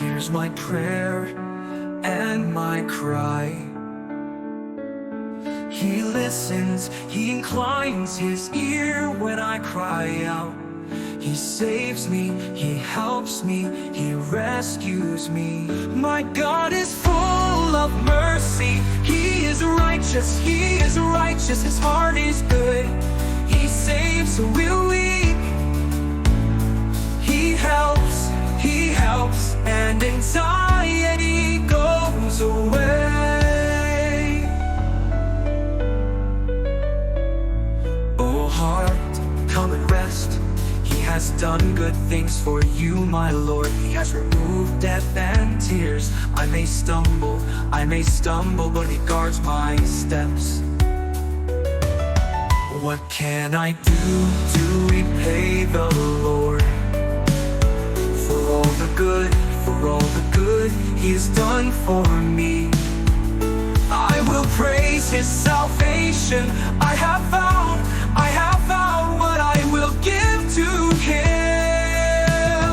hears my prayer and my cry. He listens, He inclines His ear when I cry out. He saves me, He helps me, He rescues me. My God is full of mercy. He is righteous, He is righteous. His heart is good. He saves so we're weak. He helps, and anxiety goes away. Oh heart, come and rest. He has done good things for you, my Lord. He has removed death and tears. I may stumble, but He guards my steps. What can I do to repay the Lord for all the good, He has done for me? I will praise His salvation. I have found what I will give to Him.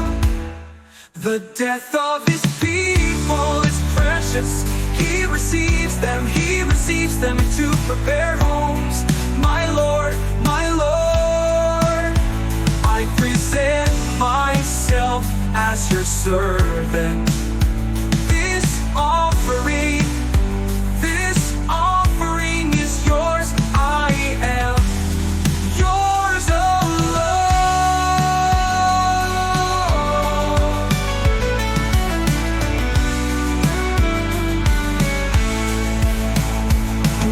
The death of His people is precious. He receives them to prepare homes. My Lord, I present myself as your servant. This offering is yours. I am yours alone.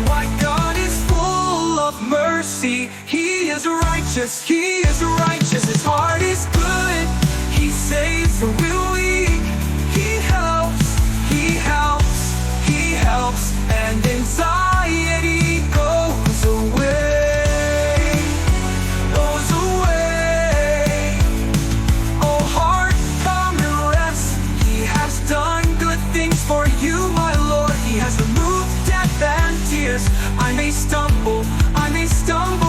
My God is full of mercy. He is righteous, His heart is good. He saves the weak. He helps, and anxiety goes away. Oh heart, come and rest. He has done good things for you, my Lord. He has removed death and tears. I may stumble,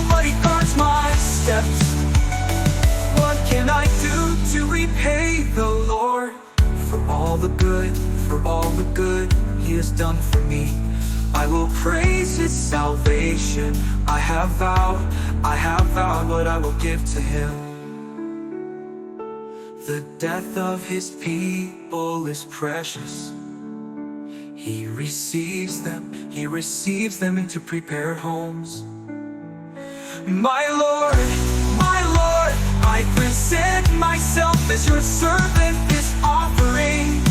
but He guards my steps. What can I do to repay the Lord for all the good, He has done for me? I will praise His salvation. I have vowed what I will give to Him. The death of His people is precious. He receives them into prepared homes. My Lord, I present myself as your servant. This offering